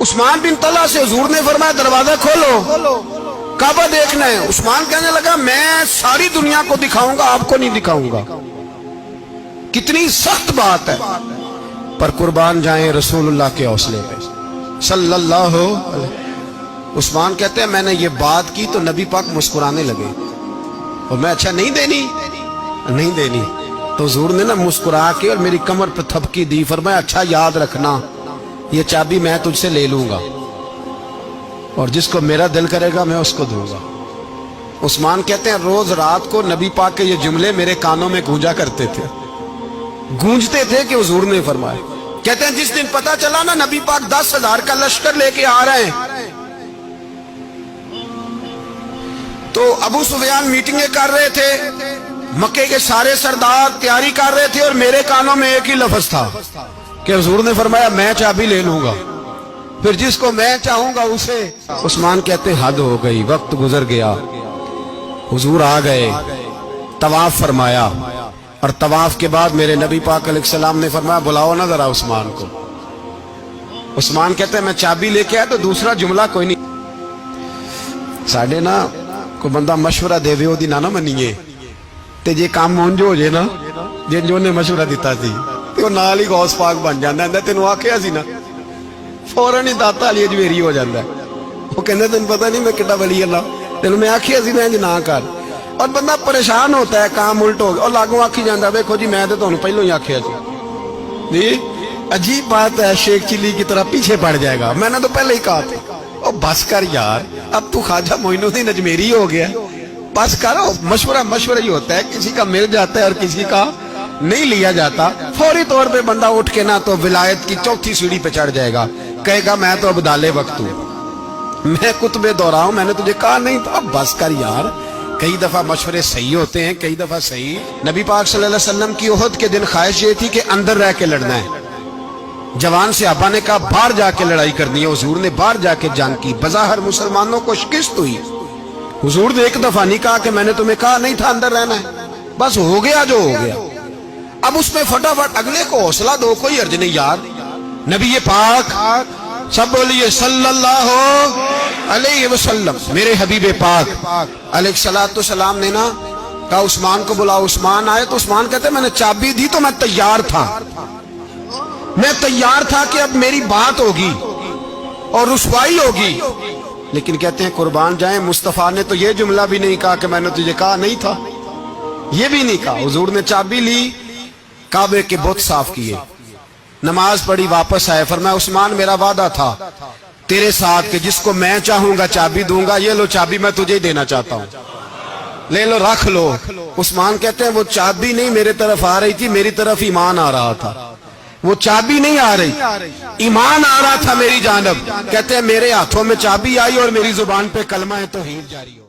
عثمان بن طلحہ سے حضور نے فرمایا دروازہ کھولو، کعبہ دیکھنا ہے۔ عثمان کہنے لگا میں ساری دنیا کو دکھاؤں گا، آپ کو نہیں دکھاؤں گا۔ کتنی سخت بات ہے، پر قربان جائیں رسول اللہ کے حوصلے پہ صلی اللہ علیہ۔ عثمان کہتے ہیں میں نے یہ بات کی تو نبی پاک مسکرانے لگے، اور میں اچھا نہیں دینی تو حضور نے نا مسکرا کے اور میری کمر پہ تھپکی دی، فرمایا اچھا یاد رکھنا یہ چابی میں تجھ سے لے لوں گا، اور جس کو میرا دل کرے گا میں اس کو دوں گا۔ عثمان کہتے ہیں روز رات کو نبی پاک کے یہ جملے میرے کانوں میں گونجا کرتے تھے، گونجتے تھے کہ حضور نے فرمایا۔ کہتے ہیں جس دن پتا چلا نا نبی پاک 10,000 کا لشکر لے کے آ رہے ہیں، تو ابو سفیان میٹنگیں کر رہے تھے، مکے کے سارے سردار تیاری کر رہے تھے، اور میرے کانوں میں ایک ہی لفظ تھا کہ حضور نے فرمایا میں چابی لے لوں گا، پھر جس کو میں چاہوں گا اسے۔ عثمان کہتے ہیں حد ہو گئی، وقت گزر گیا، حضور آ گئے، طواف فرمایا، اور طواف کے بعد میرے نبی پاک علیہ السلام نے فرمایا بلاؤ نا ذرا عثمان کو۔ عثمان کہتے ہیں میں چابی لے کے آیا تو دوسرا جملہ کوئی نہیں۔ ساڑھے نا کوئی بندہ مشورہ دے دے دی نہ منیے تے جے کام مونجو ہو جے نا، جن جو نے مشورہ دیتا سی تے وہ نال ہی غوث پاک بن جاندا ہے، تینوں آکھیا سی نا، فوراً ہی داتا علی اجمیری ہو جاندا ہے۔ وہ کہندے تینوں پتہ نہیں میں کڈا ولی اللہ، تینوں میں آکھیا سی میں انج نہ کر، اور بندہ پریشان ہوتا ہے کام الٹ ہو گیا، اور لاگوں آکھی جاندا ویکھو جی میں تے تانوں پہلوں ہی آکھیا سی جی۔ عجیب بات ہے، شیخ چلی کی طرح پیچھے پڑ جائے گا، میں نے تو پہلے ہی کہا تھا۔ او بس کر یار، اب تو خواجہ معین الدین اجمیری ہو گیا، بس کرو۔ مشورہ ہی ہوتا ہے، کسی کا مل جاتا ہے اور کسی کا نہیں لیا جاتا۔ فوری طور پہ بندہ اٹھ کے نہ تو ولایت کی چوتھی سیڑھی پہ چڑھ جائے گا، کہے گا میں تو اب دالے وقت ہوں، میں کتب دورہ ہوں، میں نے تجھے کہا نہیں تھا۔ اب بس کر یار، کئی دفعہ مشورے صحیح ہوتے ہیں، کئی دفعہ صحیح۔ نبی پاک صلی اللہ علیہ وسلم کی احد کے دن خواہش یہ تھی کہ اندر رہ کے لڑنا ہے۔ جوان صحابہ نے کہا باہر جا کے لڑائی کرنی ہے، حضور نے باہر جا کے جنگ کی، بظاہر مسلمانوں کو شکست ہوئی۔ حضور نے ایک دفعہ نہیں کہا کہ میں نے تمہیں کہا نہیں تھا اندر رہنا ہے، بس ہو گیا جو ہو گیا۔ اب اس میں فٹافٹ اگلے کو حوصلہ دو، کوئی حرج نہیں یار۔ نبی پاک سب بولیے صلی اللہ علیہ وسلم، میرے حبیب پاک علیہ الصلوۃ والسلام نے نا کہا عثمان کو بلاؤ۔ عثمان آئے تو عثمان کہتے میں نے چابی دی تو میں تیار تھا، میں تیار تھا کہ اب میری بات ہوگی اور رسوائی ہوگی، لیکن کہتے ہیں قربان جائیں مصطفیٰ نے تو یہ جملہ بھی نہیں کہا کہ میں نے تجھے کہا نہیں تھا، یہ بھی نہیں کہا۔ حضور نے چابی لی، کعبے کے بت صاف کیے، نماز پڑھی، واپس آئے، فرمایا عثمان میرا وعدہ تھا تیرے ساتھ کہ جس کو میں چاہوں گا چابی دوں گا، یہ لو چابی میں تجھے ہی دینا چاہتا ہوں، لے لو رکھ لو۔ عثمان کہتے ہیں وہ چابی نہیں میرے طرف آ رہی تھی، میری طرف ایمان آ رہا تھا، وہ چابی نہیں آ رہی، ایمان آ رہا تھا میری جانب۔ کہتے ہیں میرے ہاتھوں میں چابی آئی اور میری زبان پہ کلمہ توحید جاری ہو۔